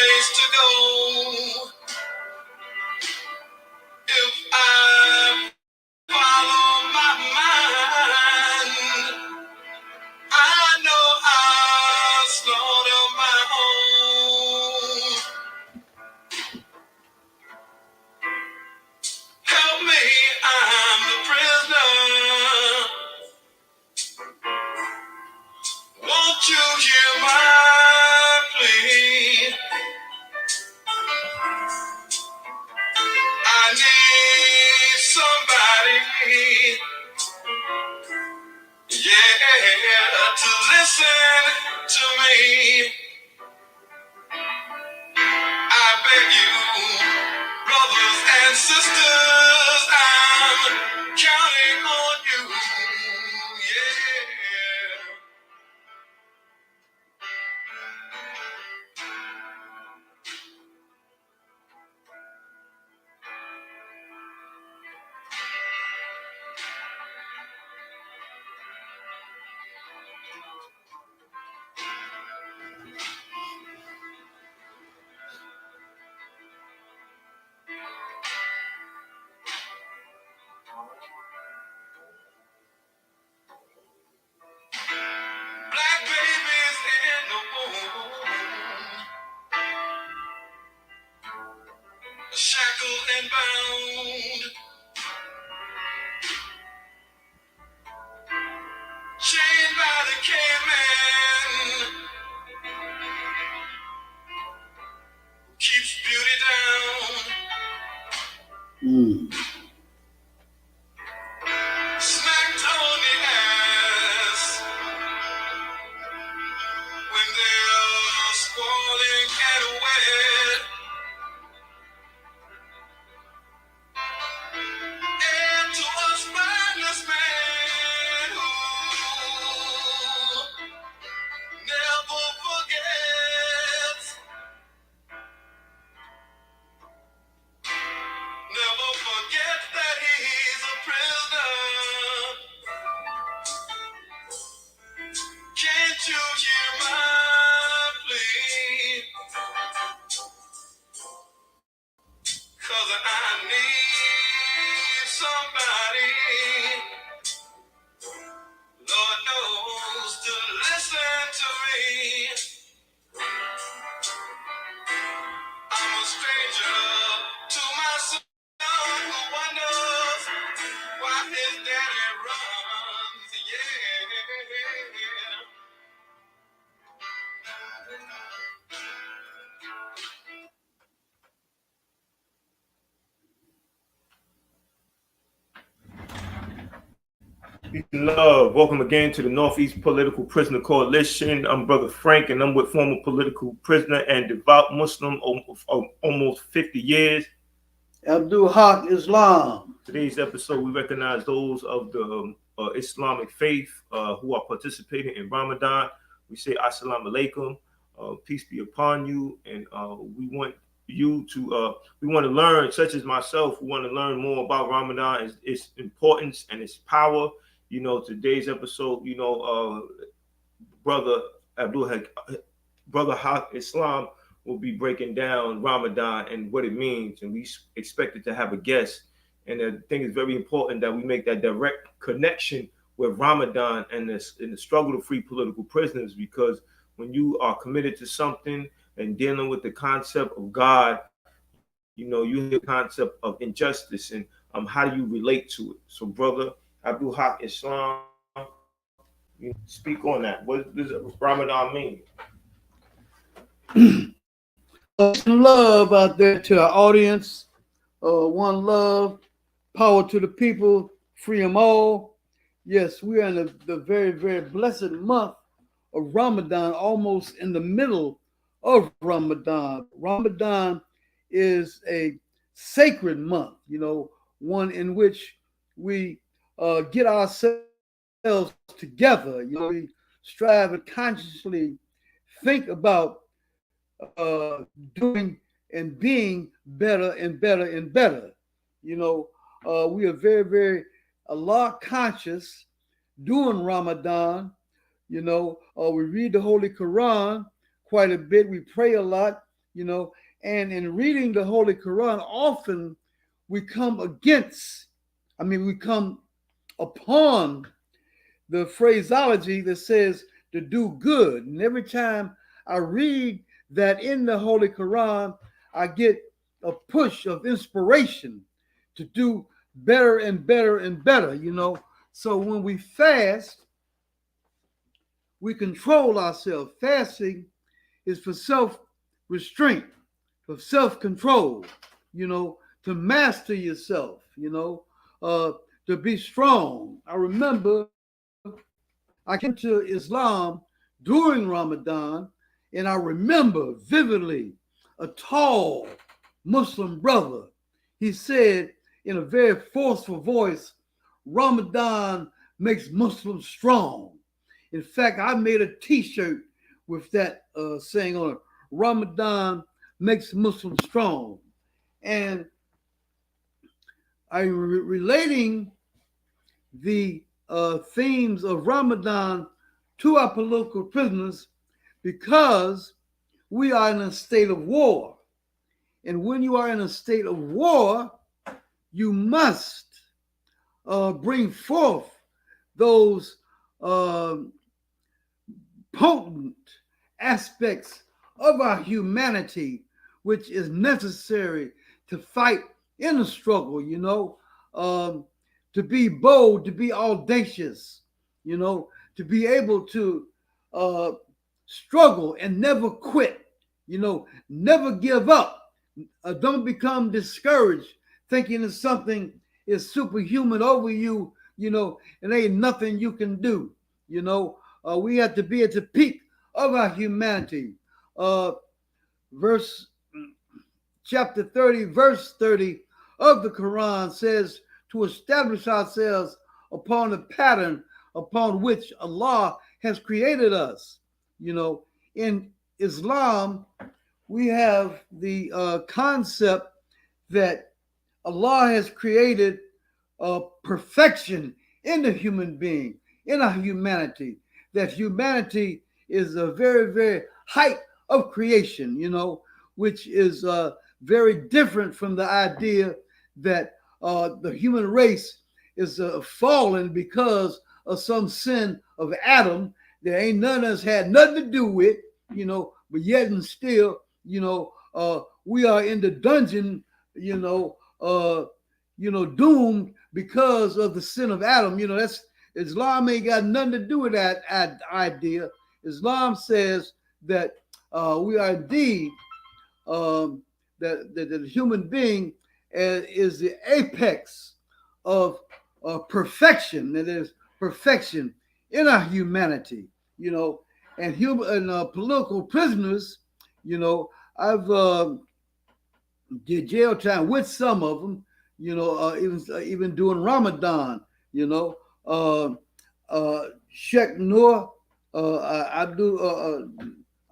place to go if I follow my mind. I know I'll slaughter my own. Help me, I'm the prisoner. Won't you hear my plea? I need somebody, yeah, to listen to me. I beg you, brothers and sisters, I'm counting on you, yeah. Black babies in the womb, shackled and bound, chained by the caveman, keeps beauty down. Smacked on the ass when they're squalling and wet. And to a spineless man who never forgets, never forgets that he's a prisoner. Can't you hear my plea? 'Cause I need somebody, Lord knows, to listen to me. I'm a stranger to my son who wonders why his daddy runs, yeah. Peace and love. Welcome again to the Northeast Political Prisoner Coalition. I'm Brother Frank, and I'm with former political prisoner and devout Muslim of almost 50 years, Abdul Haq Islam. Today's episode, we recognize those of the Islamic faith who are participating in Ramadan. We say Assalamu alaikum, peace be upon you, and we want you to, we want to learn, such as myself, we want to learn more about Ramadan, its importance and its power. You know, today's episode, you know, brother Brother Haq Islam will be breaking down Ramadan and what it means, and we expected to have a guest. And I think it's very important that we make that direct connection with Ramadan and the struggle to free political prisoners, because when you are committed to something and dealing with the concept of God, you know, you hear the concept of injustice, and how do you relate to it? So, brother Abdul Haq Islam, speak on that. What does Ramadan mean? Some love out there to our audience. One love, power to the people, free them all. Yes, we are in the very, very blessed month of Ramadan, almost in the middle of Ramadan. Ramadan is a sacred month, you know, one in which we get ourselves together. You know, we strive and consciously think about doing and being better and better and better. You know, we are very, very Allah conscious during Ramadan. You know, we read the Holy Quran quite a bit. We pray a lot. you know. And in reading the Holy Quran, often we come against, we come upon the phraseology that says to do good. And every time I read that in the Holy Quran, I get a push of inspiration to do better and better and better, you know. So when we fast, we control ourselves. Fasting is for self-restraint, for self-control, you know, to master yourself, you know, to be strong. I remember I came to Islam during Ramadan, and I remember vividly a tall Muslim brother. He said in a very forceful voice, Ramadan makes Muslims strong. In fact, I made a t-shirt with that saying on it, Ramadan makes Muslims strong. And I'm relating the themes of Ramadan to our political prisoners because we are in a state of war. And when you are in a state of war, you must bring forth those potent aspects of our humanity, which is necessary to fight in a struggle, you know, to be bold, to be audacious, you know, to be able to struggle and never quit, you know, never give up. Don't become discouraged thinking that something is superhuman over you, you know, and ain't nothing you can do, you know. We have to be at the peak of our humanity. Chapter 30, verse 30 of the Quran says to establish ourselves upon the pattern upon which Allah has created us. You know, in Islam, we have the concept that Allah has created perfection in the human being, in our humanity, that humanity is a very, very height of creation, you know, which is very different from the idea that the human race is fallen because of some sin of Adam that ain't none of us had nothing to do with, you know, but yet and still, you know, we are in the dungeon, doomed because of the sin of Adam. You know, that's Islam ain't got nothing to do with that idea. Islam says that we are indeed that the human being is the apex of perfection. That is perfection in our humanity. You know, and political prisoners. You know, I've did jail time with some of them. You know, even during Ramadan. You know, Sheikh Noor Abdul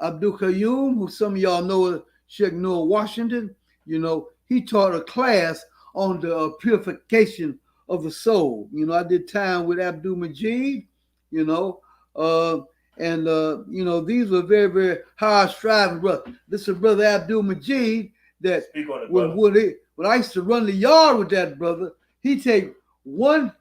Qayyum, who some of y'all know as Sheikh Noor Washington. You know, he taught a class on the purification of the soul. You know, I did time with Abdul Majid. You know, you know, these were very, very hard striving brothers. This is Brother Abdul Majid that when I used to run the yard with that brother, he'd take one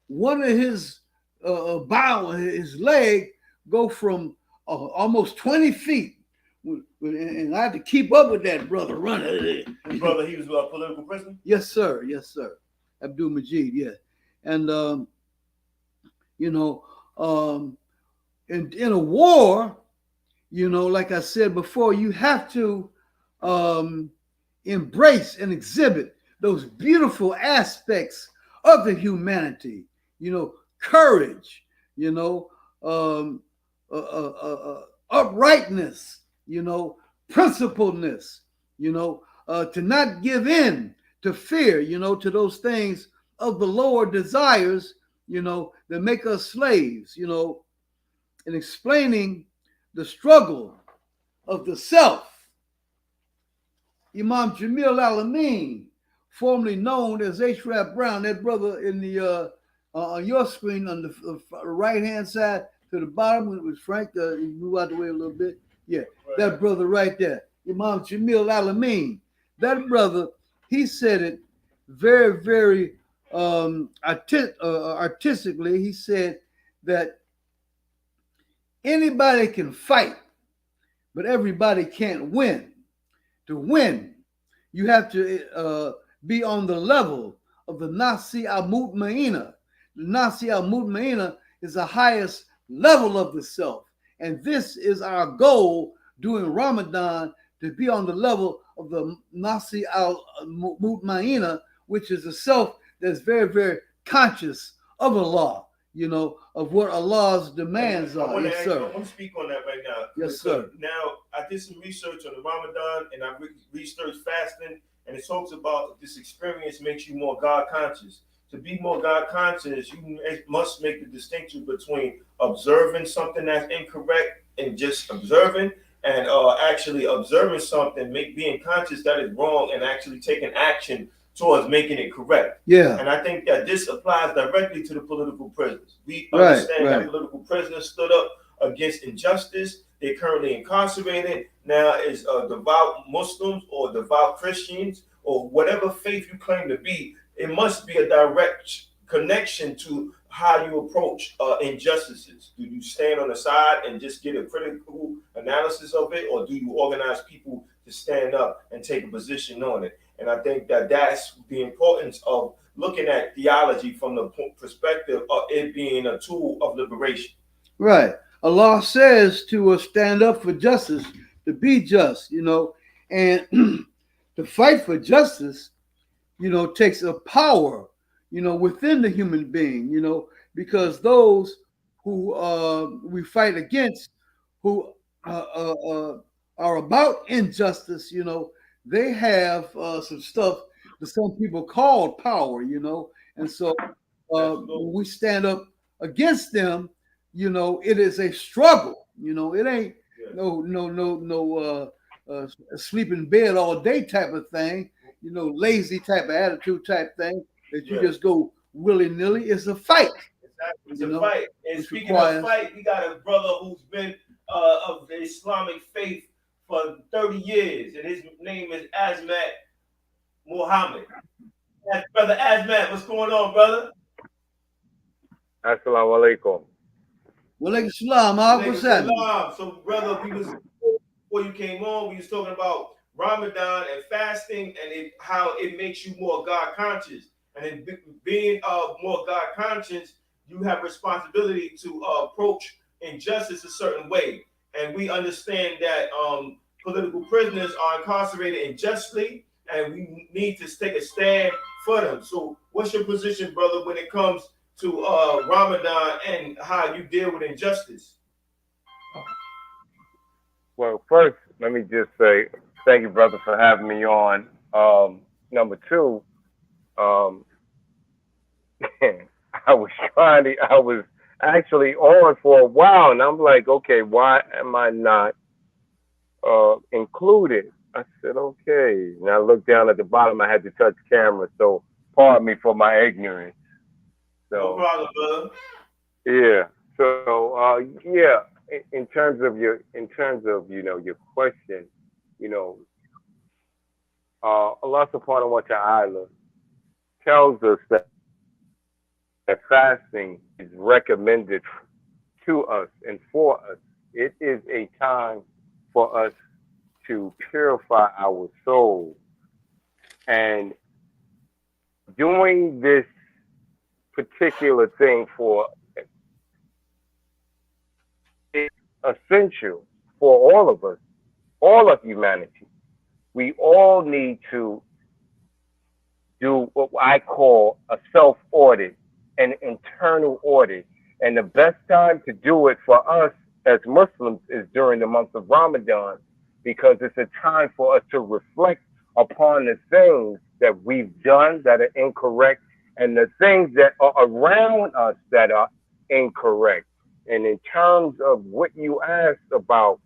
of his his leg, go from almost 20 feet. And I had to keep up with that brother running. His brother, he was a political prisoner? Yes, sir. Yes, sir. Abdul Majid, yeah. And, you know, in a war, you know, like I said before, you have to embrace and exhibit those beautiful aspects of the humanity, you know, courage, you know, uprightness, you know, principledness, you know, to not give in to fear, you know, to those things of the lower desires, you know, that make us slaves, you know, and explaining the struggle of the self. Imam Jamil Al-Amin, formerly known as H. Rap Brown, that brother in the on your screen on the right-hand side to the bottom, it was Frank. He moved out the way a little bit. Yeah, right. That brother right there. Imam Jamil Alameen. That brother, he said it very, very artistically. He said that anybody can fight, but everybody can't win. To win, you have to be on the level of the Nasi al Mutmaina. The Nasi al Mutmaina is the highest level of the self. And this is our goal during Ramadan, to be on the level of the Nasi al Mutmaina, which is a self that's very, very conscious of Allah, of what Allah's demands are. Yes, sir. I want to speak on that right now. Yes, sir. Now, I did some research on the Ramadan, and I researched fasting, and it talks about this experience makes you more God conscious. To be more God conscious, you must make the distinction between observing something that's incorrect and just observing, and actually observing something, being conscious that is wrong, and actually taking action towards making it correct. Yeah. And I think that this applies directly to the political prisoners. We understand that political prisoners stood up against injustice. They're currently incarcerated. Now is devout Muslims or devout Christians or whatever faith you claim to be. It must be a direct connection to how you approach injustices. Do you stand on the side and just get a critical analysis of it, or do you organize people to stand up and take a position on it? And I think that that's the importance of looking at theology from the perspective of it being a tool of liberation. Right. Allah says to stand up for justice, to be just, and to fight for justice, takes a power, within the human being, because those who we fight against, who are about injustice, they have some stuff that some people call power, and so when we stand up against them, it is a struggle. It ain't no sleep in bed all day type of thing, lazy type of attitude type thing that you just go willy nilly. It's a fight. Exactly. It's a fight. And speaking of fight, we got a brother who's been of the Islamic faith for 30 years, and his name is Azmat Muhammad. Brother Azmat, what's going on, brother? Assalamu alaikum. Walaikum salam. What's happening? So, brother, before you came on, we was talking about Ramadan and fasting, and how it makes you more God conscious. And in being more God conscious, you have responsibility to approach injustice a certain way. And we understand that political prisoners are incarcerated unjustly, and we need to take a stand for them. So what's your position, brother, when it comes to Ramadan and how you deal with injustice? Well, first, let me just say thank you, brother, for having me on. Number two, I was actually on for a while, and I'm like, okay, why am I not included? I said, okay. And I looked down at the bottom. I had to touch camera, so pardon me for my ignorance. So, no problem, brother. Yeah. So, yeah. In terms of your question, Allah Subhanahu wa Taala tells us that fasting is recommended to us and for us. It is a time for us to purify our soul, and doing this particular thing for is essential for all of us, all of humanity. We all need to do what I call a self-audit, an internal audit. And the best time to do it for us as Muslims is during the month of Ramadan, because it's a time for us to reflect upon the things that we've done that are incorrect and the things that are around us that are incorrect. And in terms of what you asked about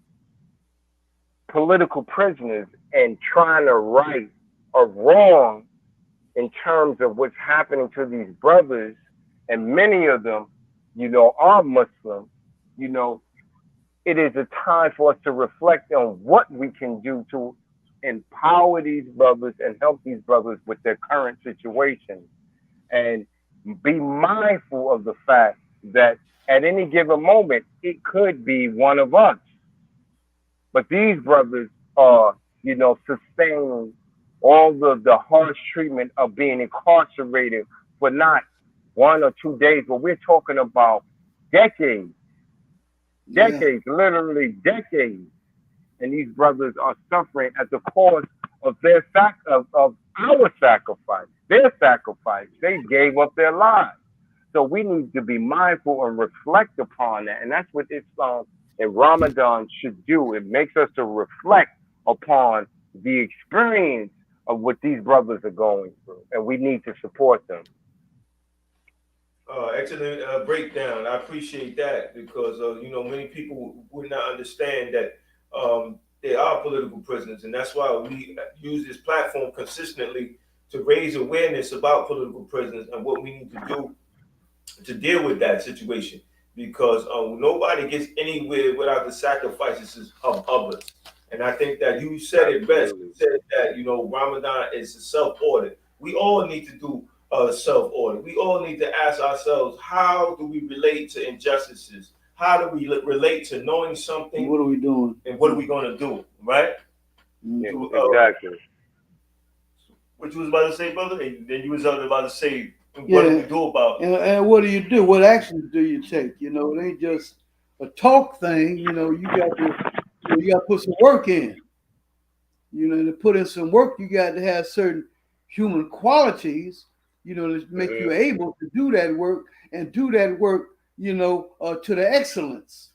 political prisoners and trying to right a wrong in terms of what's happening to these brothers, and many of them, are Muslim, it is a time for us to reflect on what we can do to empower these brothers and help these brothers with their current situation, and be mindful of the fact that at any given moment it could be one of us. But these brothers are, sustaining all the harsh treatment of being incarcerated for not 1 or 2 days, but we're talking about decades, Yeah. decades, literally decades. And these brothers are suffering at the cost of of our sacrifice, their sacrifice. They gave up their lives. So we need to be mindful and reflect upon that. And that's what Islam and Ramadan should do. It makes us to reflect upon the experience of what these brothers are going through. And we need to support them. Excellent breakdown. I appreciate that because many people would not understand that they are political prisoners, and that's why we use this platform consistently to raise awareness about political prisoners and what we need to do to deal with that situation. Because nobody gets anywhere without the sacrifices of others. And I think that you said it best. You Absolutely. said that Ramadan is a self audit. We all need to do self audit. We all need to ask ourselves, how do we relate to injustices? How do we relate to knowing something, What are we doing? and what are we going to do? Right? Yeah, Mhm. exactly. What you was about to say, brother? And then you was about to say, what Yeah. do we do about it? And what do you do? What actions do you take? It ain't just a talk thing. You got to put some work in. To put in some work, you got to have certain human qualities, to make you Mhm. able to do that work and do that work, to the excellence.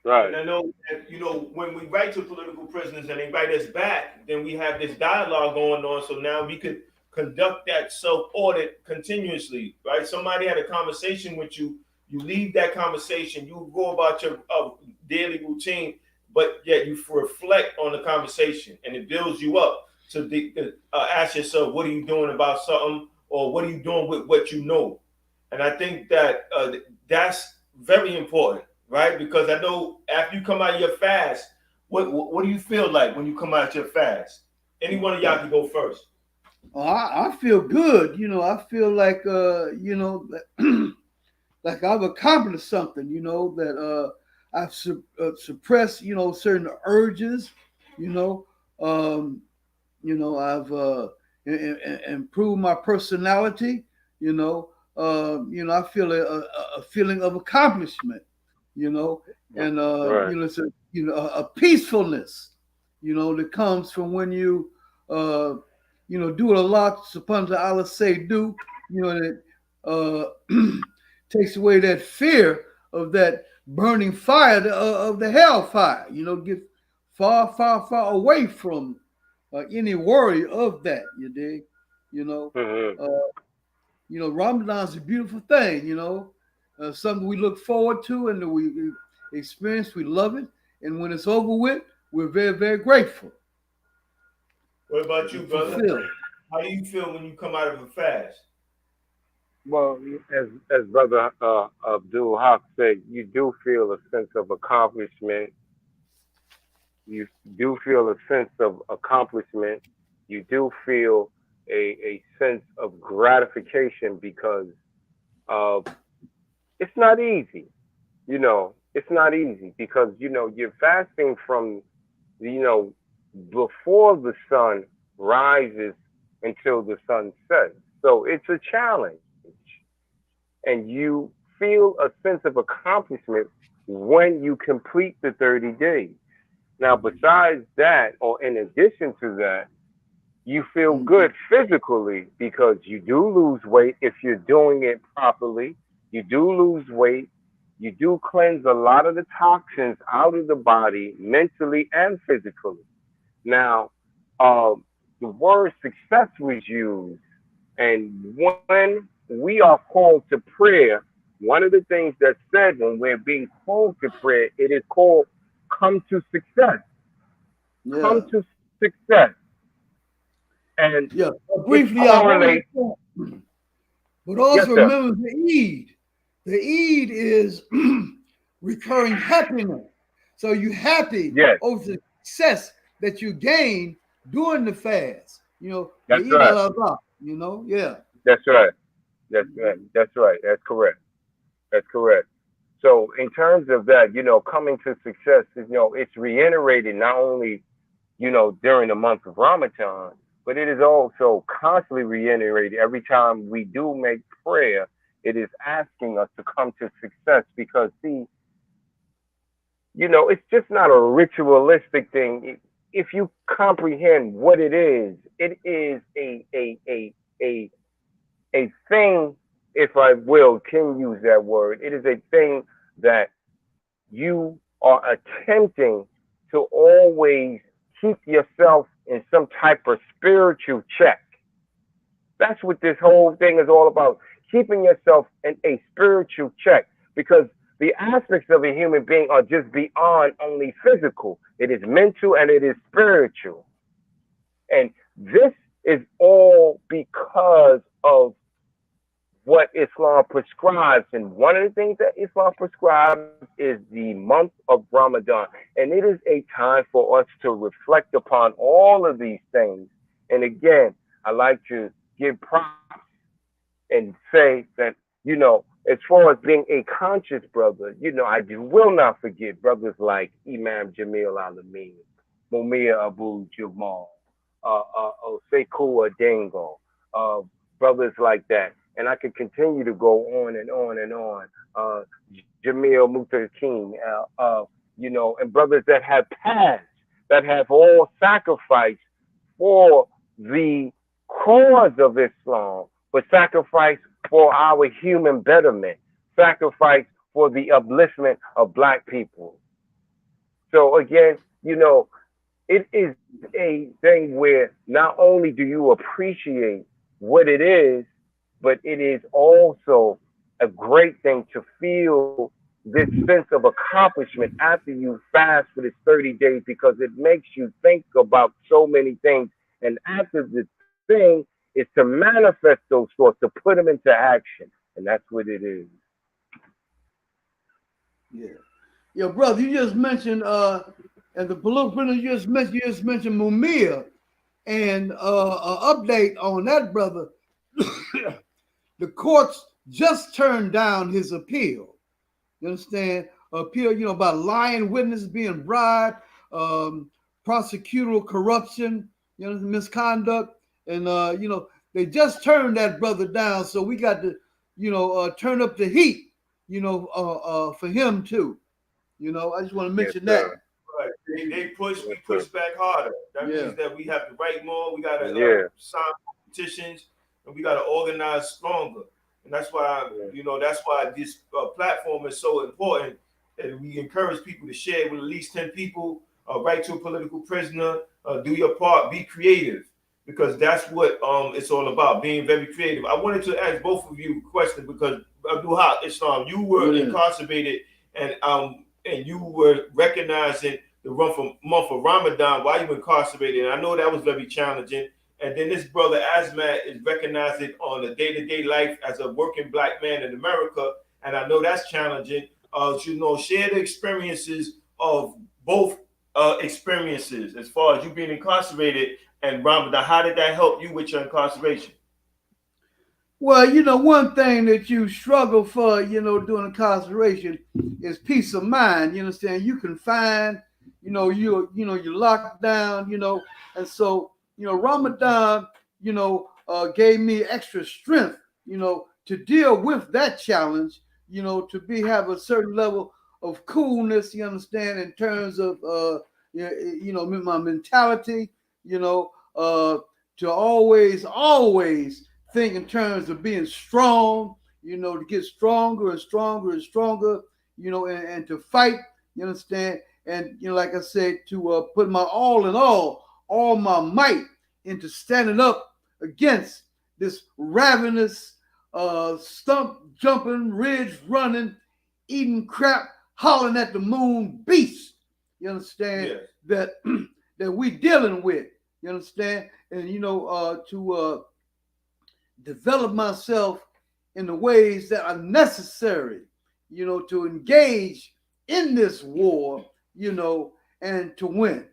Right. And I know that, when we write to political prisoners and they write us back, then we have this dialogue going on. So now we could conduct that self audit continuously, right? Somebody had a conversation with you, you leave that conversation, you go about your daily routine, but yet you reflect on the conversation and it builds you up to ask yourself, what are you doing about something, or what are you doing with what you know? And I think that that's very important, right? Because I know after you come out of your fast, what do you feel like when you come out of your fast? Any one of y'all can go first. I feel good. I feel like, like I've accomplished something, that I've suppressed, certain urges, you know, um, I've improved my personality, I feel a feeling of accomplishment, you know, and Right. it's a peacefulness, that comes from when you do what Allah subhanahu wa ta'ala say do, that takes away that fear of that burning fire of the hellfire, get far, far, far away from any worry of that. You dig? You know, Mhm. uh, Ramadan's a beautiful thing. Something we look forward to and that we experience. We love it, and when it's over with, we're very, very grateful What about you, and brother? fulfilled. How do you feel when you come out of a fast? Well, as Brother Abdul Haq said, you do feel a sense of accomplishment. You do feel a sense of accomplishment. You do feel a sense of gratification because uh, it's not easy. It's not easy because you're fasting from you know before the sun rises until the sun sets. So it's a challenge, and you feel a sense of accomplishment when you complete the 30 days. Now, besides that, or in addition to that, you feel Mhm. good physically because you do lose weight if you're doing it properly. You do lose weight. You do cleanse a lot of the toxins out of the body, mentally and physically. Now, the word success was used, and when we are called to prayer, one of the things that's said when we're being called to prayer, it is called come to success. Come Yeah, to success. And yeah. it Briefly, I want correlates. but Yes, also sir. remember the Eid. The Eid is recurring happiness. So you happy Yes, over the success that you gain during the fast. The that's eat right. Allah, yeah. That's right. That's right. That's right. That's correct. That's correct. So in terms of that, coming to success is, it's reiterated not only, during the month of Ramadan, but it is also constantly reiterated every time we do make prayer. It is asking us to come to success because, see, it's just not a ritualistic thing. If you comprehend what it is a thing, if I will, can use that word. It is a thing that you are attempting to always keep yourself in some type of spiritual check. That's what this whole thing is all about. Keeping yourself in a spiritual check because the aspects of a human being are just beyond only physical. It is mental and it is spiritual. And this is all because of what Islam prescribes. And one of the things that Islam prescribes is the month of Ramadan. And it is a time for us to reflect upon all of these things. And again, I like to give props and say that, as far as being a conscious brother, I will not forget brothers like Imam Jamil Alameen, Mumia Abu Jamal, Sekou Adengo, uh, brothers like that. And I could continue to go on and on and on. Jamil Mutakin, and brothers that have passed, that have all sacrificed for the cause of Islam, but sacrifice for our human betterment, sacrifice for the upliftment of black people. So again, it is a thing where not only do you appreciate what it is, but it is also a great thing to feel this sense of accomplishment after you fast for this 30 days because it makes you think about so many things. And after the thing is to manifest those thoughts, to put them into action. And that's what it is. Yeah. Yeah, brother, you just mentioned and the political you just mentioned Mumia and update on that, brother. The courts just turned down his appeal. You understand? Appeal, about lying witnesses being bribed, prosecutorial corruption, misconduct, and they just turned that brother down. So we got to, turn up the heat, for him too. I just want to Yes, mention that. sir. Right. They push, we Yes, push sir. back harder. That Yeah. means that we have to write more, we got to Yeah. sign petitions, and we got to organize stronger. And that's why, Yeah. that's why this platform is so important. And we encourage people to share with at least 10 people, write to a political prisoner, do your part, be creative. Because that's what it's all about, being very creative. I wanted to ask both of you a question because Abdul Haq Islam, you were incarcerated and you were recognizing the month of Ramadan while you were incarcerated. And I know that was very challenging. And then this brother Asmat is recognizing on a day-to-day life as a working black man in America. And I know that's challenging. Share the experiences of both experiences as far as you being incarcerated and Ramadan. How did that help you with your incarceration? Well, one thing that you struggle for, during incarceration is peace of mind. You understand? You can find, you're locked down, and so, Ramadan, gave me extra strength, to deal with that challenge, to have a certain level of coolness, you understand, in terms of, my mentality, to always think in terms of being strong, to get stronger and stronger and stronger, and to fight, you understand? And, like I said, to put my all in all my might into standing up against this ravenous, stump jumping, ridge running, eating crap, hollering at the moon beast. You understand? Yes. That that we dealing with. You understand? And to develop myself in the ways that are necessary, to engage in this war, and to win.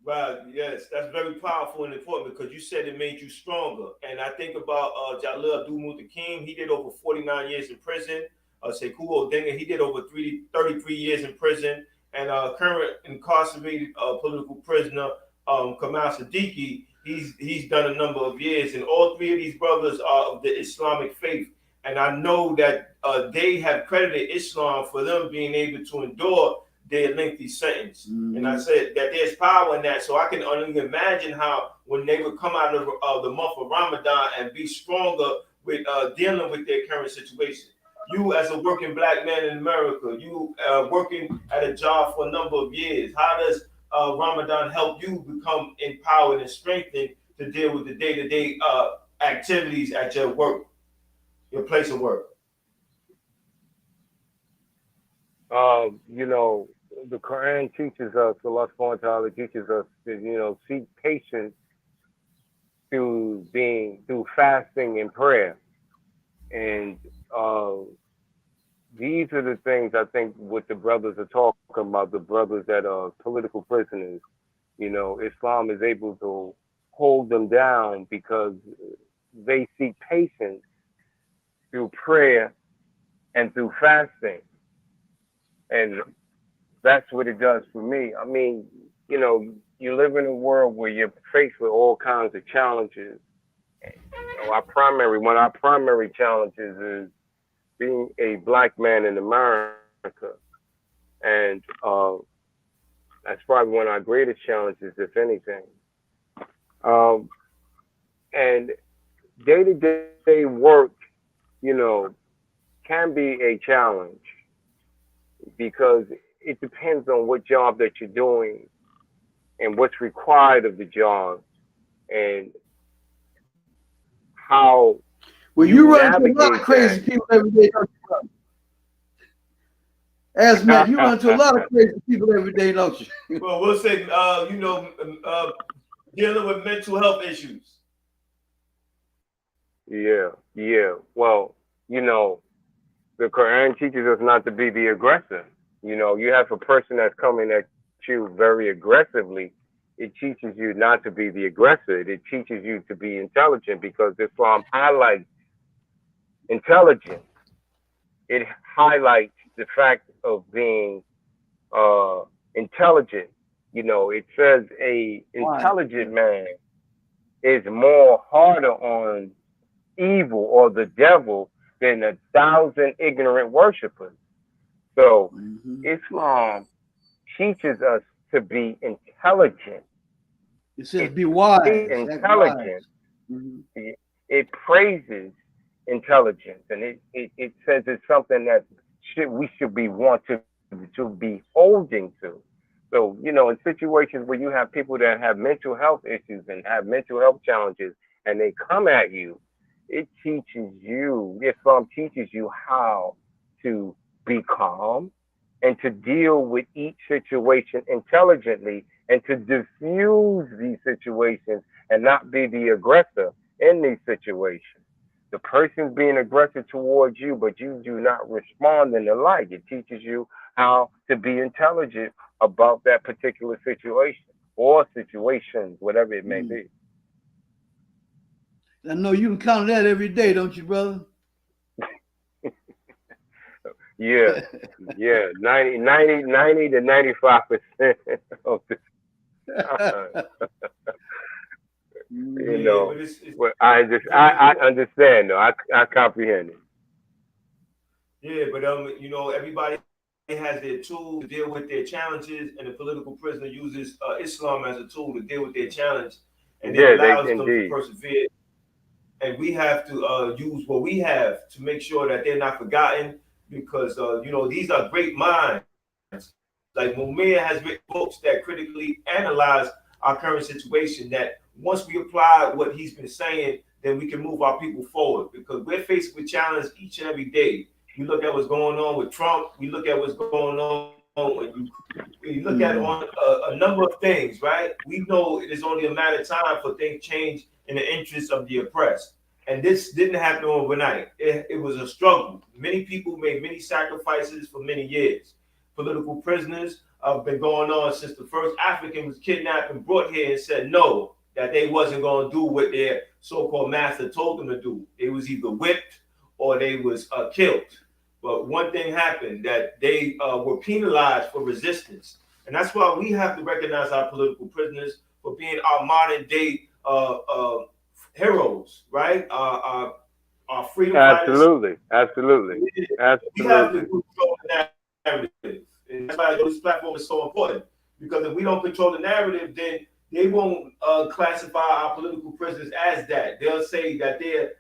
Wow, yes, that's very powerful and important because you said it made you stronger. And I think about Jalil Abdul King. He did over 49 years in prison. Sekuo Denga, he did over 33 years in prison. And current incarcerated political prisoner Kamal Siddiqui, he's done a number of years. And all three of these brothers are of the Islamic faith. And I know that they have credited Islam for them being able to endure their lengthy sentence. Mm-hmm. And I said that there's power in that. So I can only imagine how when they would come out of the month of Ramadan and be stronger with dealing with their current situation. You as a working black man in America, you working at a job for a number of years, how does Ramadan help you become empowered and strengthened to deal with the day-to-day activities at your work, your place of work? The Quran teaches us, Allah subhanahu wa ta'ala teaches us to, seek patience through fasting and prayer. And these are the things I think what the brothers are talking about, the brothers that are political prisoners. Islam is able to hold them down because they seek patience through prayer and through fasting. And that's what it does for me. I mean, you live in a world where you're faced with all kinds of challenges. One of our primary challenges is being a black man in America. And that's probably one of our greatest challenges, if anything. And day-to-day work, can be a challenge because it depends on what job that you're doing and what's required of the job and how you run into a lot of crazy people every day. As Matt, you run into a lot of crazy people every day, don't you? Well, we'll say, dealing with mental health issues. Yeah. Well, the Quran teaches us not to be the aggressor. You have a person that's coming at you very aggressively. It teaches you not to be the aggressor. It teaches you to be intelligent because Islam highlights intelligence. It highlights the fact of being intelligent. It says a intelligent man is more harder on evil or the devil than 1,000 ignorant worshipers. So Islam teaches us to be intelligent. It says be wise. Intelligent. Mm-hmm. It praises intelligence, and it says it's something that we should be to be holding to. So, in situations where you have people that have mental health issues and have mental health challenges, and they come at you, Islam teaches you how to be calm and to deal with each situation intelligently and to diffuse these situations and not be the aggressor in these situations. The person's being aggressive towards you, but you do not respond in the like. It teaches you how to be intelligent about that particular situation or situations, whatever it may be. I know you encounter that every day, don't you, brother? Yeah, 90 to 95% of the time. But I understand though. I comprehend it. Yeah, but everybody has their tool to deal with their challenges, and the political prisoner uses Islam as a tool to deal with their challenge, and it allows them to persevere. And we have to use what we have to make sure that they're not forgotten, because these are great minds. Like Mumia has written books that critically analyze our current situation, that once we apply what he's been saying, then we can move our people forward, because we're faced with challenges each and every day. We look at what's going on with Trump. We look at what's going on when you look at on a number of things, right? We know it is only a matter of time for things change in the interest of the oppressed. And this didn't happen overnight. It was a struggle. Many people made many sacrifices for many years. political prisoners have been going on since the first African was kidnapped and brought here and said no, that they wasn't going to do what their so-called master told them to do. They was either whipped or they was killed. But one thing happened, that they were penalized for resistance. And that's why we have to recognize our political prisoners for being our modern day heroes, right? Our freedom Absolutely. fighters. Absolutely. We have to Absolutely. control the narrative. And that's why this platform is so important. Because if we don't control the narrative, then they won't classify our political prisoners as that. They'll say that they're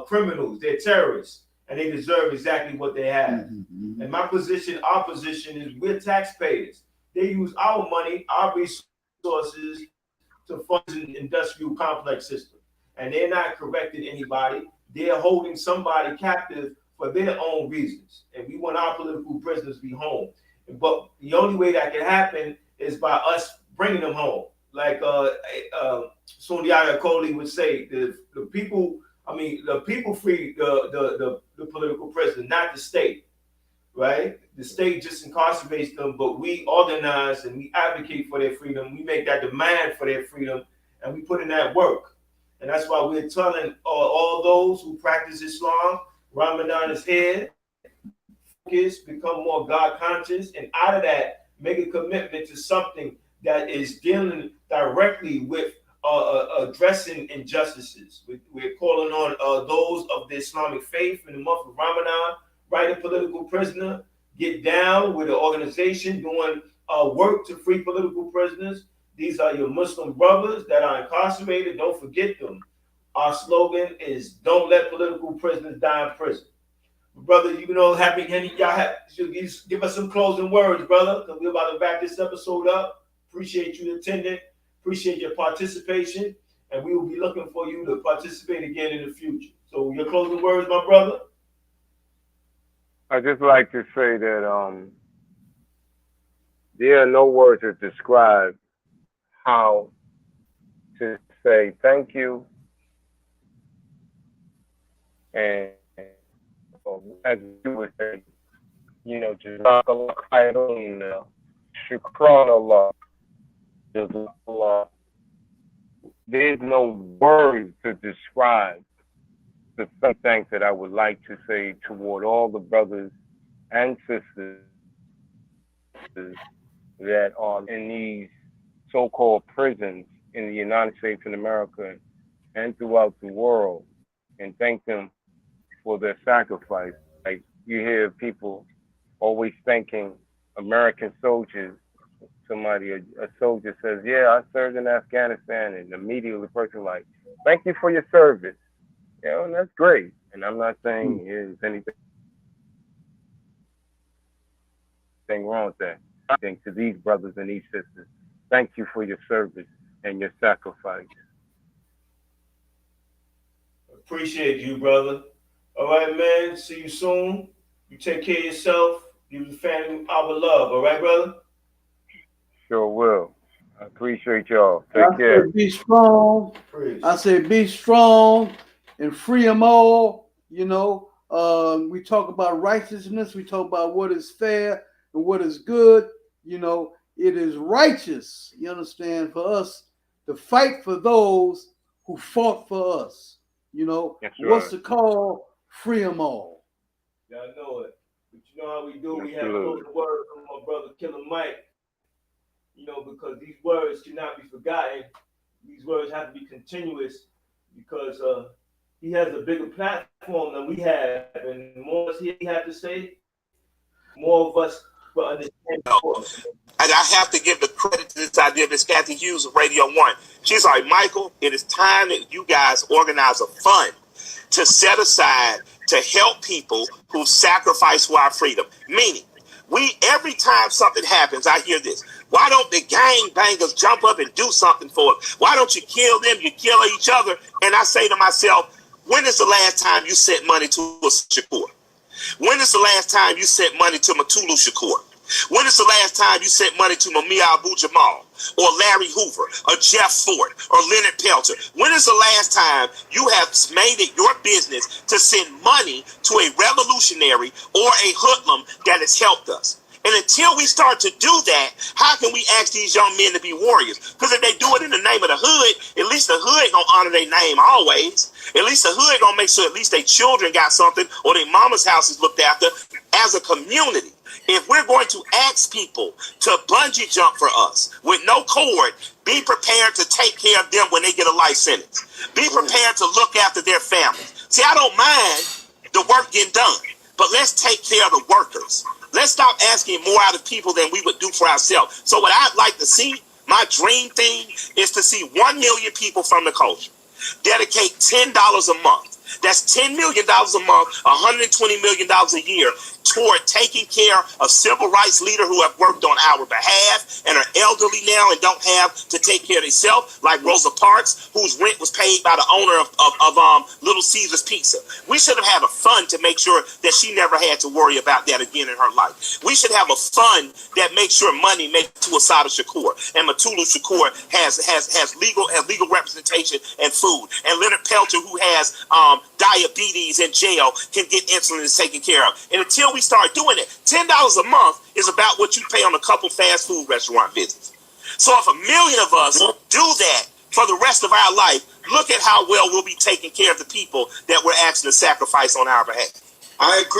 criminals, they're terrorists, and they deserve exactly what they have. Mm-hmm. And my position, our position is we're taxpayers. They use our money, our resources to fund an industrial complex system. And they're not correcting anybody. They're holding somebody captive for their own reasons. And we want our political prisoners to be home. But the only way that can happen is by us bringing them home. Like Sundiata Kohli would say, the people free the political prisoners, not the state. Right? The state just incarcerates them, but we organize and we advocate for their freedom. We make that demand for their freedom, and we put in that work. And that's why we're telling all those who practice Islam, Ramadan is here. Focus, become more God conscious, and out of that, make a commitment to something that is dealing directly with addressing injustices. We're calling on those of the Islamic faith in the month of Ramadan. Write a political prisoner, get down with an organization doing work to free political prisoners. These are your Muslim brothers that are incarcerated. Don't forget them. Our slogan is don't let political prisoners die in prison. Brother, you know, give us some closing words, brother, because we're about to wrap this episode up. Appreciate you attending. Appreciate your participation. And we will be looking for you to participate again in the future. So your closing words, my brother? I just like to say that there are no words to describe how to say thank you, and as you would say, you know, Jazakallah khairan, shukran Allah, Jazakallah. There's no words to describe the thanks that I would like to say toward all the brothers and sisters that are in these so-called prisons in the United States of America and throughout the world, and thank them for their sacrifice. Like you hear people always thanking American soldiers. Somebody, a soldier says, yeah, I served in Afghanistan, and immediately the person like, thank you for your service. You know, and that's great. And I'm not saying there's anything wrong with that. I think to these brothers and these sisters, thank you for your service and your sacrifice. Appreciate you, brother. All right, man. See you soon. You take care of yourself. Give the family our love. All right, brother? Sure will. I appreciate y'all. Take care. Say be strong. Praise. I say be strong and free them all. You know, we talk about righteousness. We talk about what is fair and what is good. You know, it is righteous, you understand, for us to fight for those who fought for us. You know, That's what's right. the call? Free them all. Y'all know it. But you know how we do. We have Absolutely. closing words from my brother Killer Mike. You know, because these words cannot be forgotten. These words have to be continuous because he has a bigger platform than we have. And the more he has to say, more of us will understand. And I have to give the credit to this idea, Miss Kathy Hughes of Radio 1. She's like, Michael, it is time that you guys organize a fund to set aside to help people who sacrifice for our freedom. Meaning, every time something happens, I hear this. Why don't the gang bangers jump up and do something for us? Why don't you kill them? You kill each other. And I say to myself, when is the last time you sent money to a Shakur? When is the last time you sent money to Matulu Shakur? When is the last time you sent money to Mamiya Abu Jamal or Larry Hoover or Jeff Ford or Leonard Pelter? When is the last time you have made it your business to send money to a revolutionary or a hoodlum that has helped us? And until we start to do that, how can we ask these young men to be warriors? Because if they do it in the name of the hood, at least the hood gonna honor their name always. At least the hood gonna make sure at least their children got something or their mama's house is looked after as a community. If we're going to ask people to bungee jump for us with no cord, be prepared to take care of them when they get a life sentence. Be prepared to look after their families. See, I don't mind the work getting done, but let's take care of the workers. Let's stop asking more out of people than we would do for ourselves. So what I'd like to see, my dream thing, is to see 1 million people from the culture dedicate $10 a month. That's $10 million a month, $120 million a year toward taking care of civil rights leaders who have worked on our behalf and are elderly now and don't have to take care of themselves, like Rosa Parks, whose rent was paid by the owner of Little Caesars Pizza. We should have had a fund to make sure that she never had to worry about that again in her life. We should have a fund that makes sure money makes to Assata Shakur, and Matulu Shakur has legal representation and food, and Leonard Peltier, who has diabetes in jail, can get insulin and taken care of. And until we start doing it, $10 a month is about what you pay on a couple fast food restaurant visits. So if 1 million of us do that for the rest of our life, look at how well we'll be taking care of the people that we're asking to sacrifice on our behalf. I agree.